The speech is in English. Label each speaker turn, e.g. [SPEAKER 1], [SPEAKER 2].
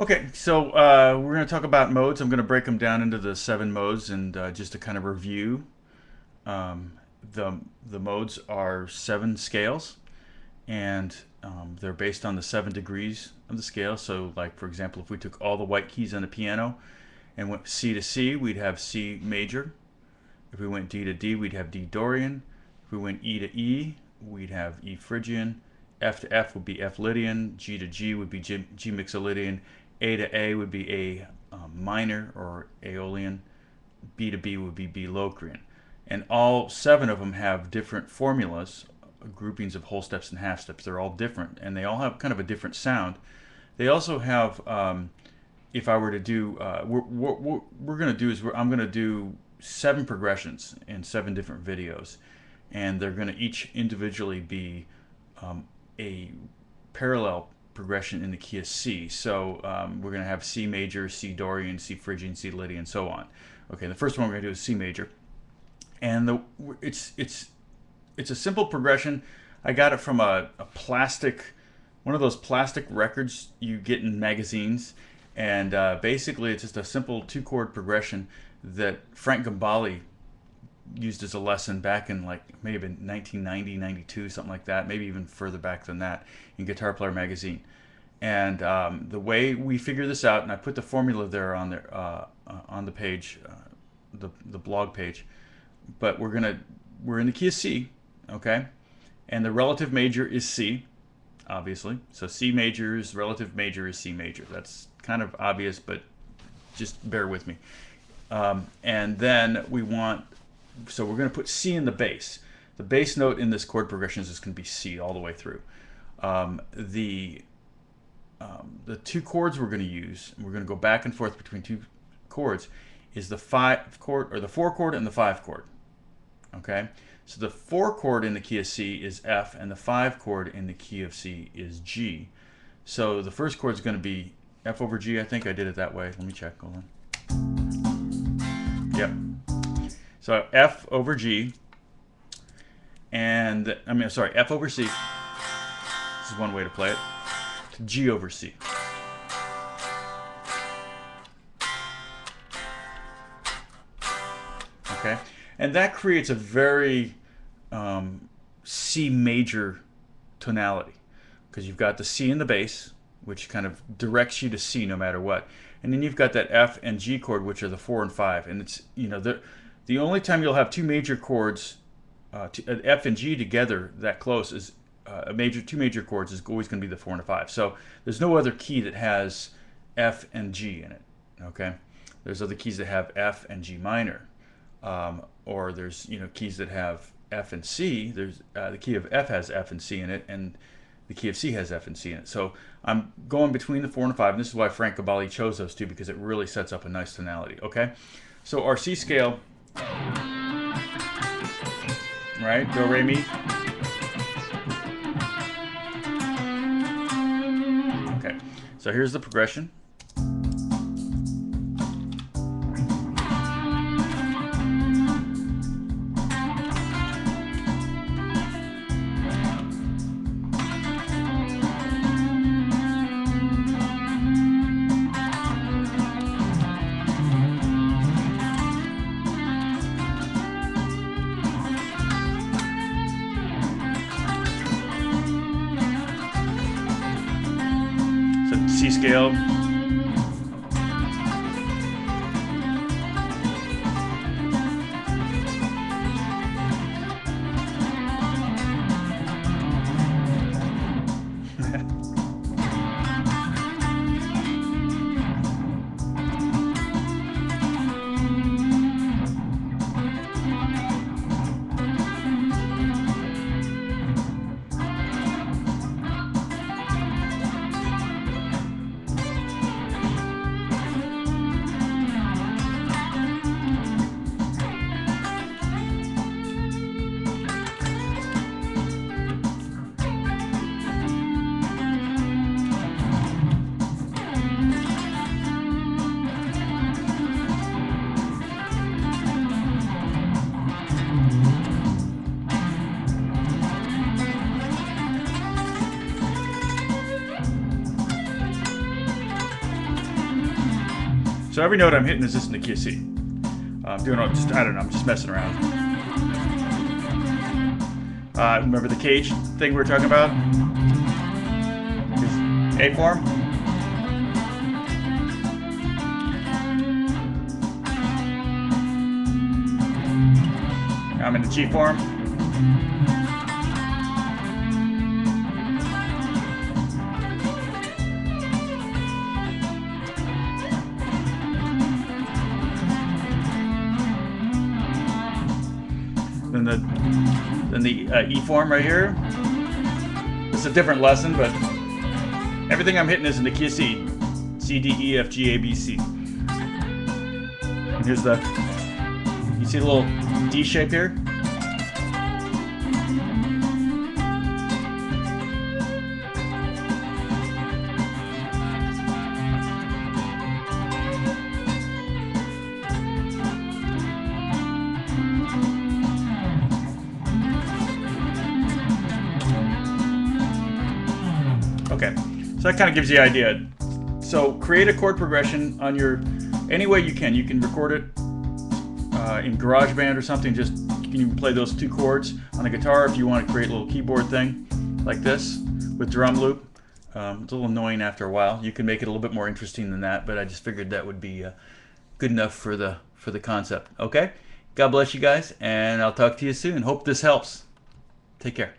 [SPEAKER 1] Okay, so we're going to talk about modes. I'm going to break them down into the 7 modes, and just to kind of review, um, the the modes are 7 scales, and they're based on the 7 degrees of the scale. So, like for example, if we took all the white keys on the piano and went C to C, we'd have C major. If we went D to D, we'd have D Dorian. If we went E to E, we'd have E Phrygian. F to F would be F Lydian. G to G would be G Mixolydian. A to A would be A minor or Aeolian. B to B would be B Locrian. And all 7 of them have different formulas, groupings of whole steps and half steps. They're all different, and they all have kind of a different sound. They also have, if I were to do, what we're going to do is I'm going to do 7 progressions in 7 different videos, and they're going to each individually be a parallel progression in the key of C. So we're going to have C major, C Dorian, C Phrygian, C Lydian, and so on. Okay, the first one we're going to do is C major, and it's a simple progression. I got it from a plastic, one of those plastic records you get in magazines, and basically it's just a simple 2 chord progression that Frank Gambale used as a lesson back in like maybe 1990, 92, something like that, maybe even further back than that, in Guitar Player magazine. And the way we figure this out, and I put the formula there on the page, the blog page, but we're in the key of C, okay, and the relative major is C, obviously. So C major's relative major is C major. That's kind of obvious, but just bear with me. And then so we're going to put C in the bass. The bass note in this chord progression is just going to be C all the way through. The 2 chords we're going to use, and we're going to go back and forth between 2 chords, is the 5 chord, or the 4 chord, and the 5 chord. Okay, so the 4 chord in the key of C is F, and the 5 chord in the key of C is G. So the first chord is going to be F over G. I think I did it that way. Let me check. Hold on. Yep. So F over G, and F over C. This is one way to play it. To G over C. Okay, and that creates a very C major tonality, because you've got the C in the bass, which kind of directs you to C no matter what, and then you've got that F and G chord, which are the 4 and 5, and it's, the only time you'll have 2 major chords, F and G together that close, is 2 major chords is always going to be the 4 and 5. So there's no other key that has F and G in it. Okay, there's other keys that have F and G minor, or there's keys that have F and C. There's the key of F has F and C in it, and the key of C has F and C in it. So I'm going between the 4 and 5, and this is why Frank Gambale chose those 2, because it really sets up a nice tonality. Okay, so our C scale, right? Do, re, mi. Okay, so here's the progression. C scale. So every note I'm hitting is just in the key of C. I'm doing just, I don't know, I'm just messing around. Remember the cage thing we were talking about? A form. I'm in the G form. Then the E form right here. It's a different lesson, but everything I'm hitting is in the key of C. C, D, E, F, G, A, B, C. And here's the, you see the little D shape here? Okay, so that kind of gives you the idea. So create a chord progression on your, any way you can. You can record it in GarageBand or something. Just you can play those two chords on the guitar if you want to create a little keyboard thing like this with drum loop. It's a little annoying after a while. You can make it a little bit more interesting than that, but I just figured that would be good enough for the concept. Okay, God bless you guys, and I'll talk to you soon. Hope this helps. Take care.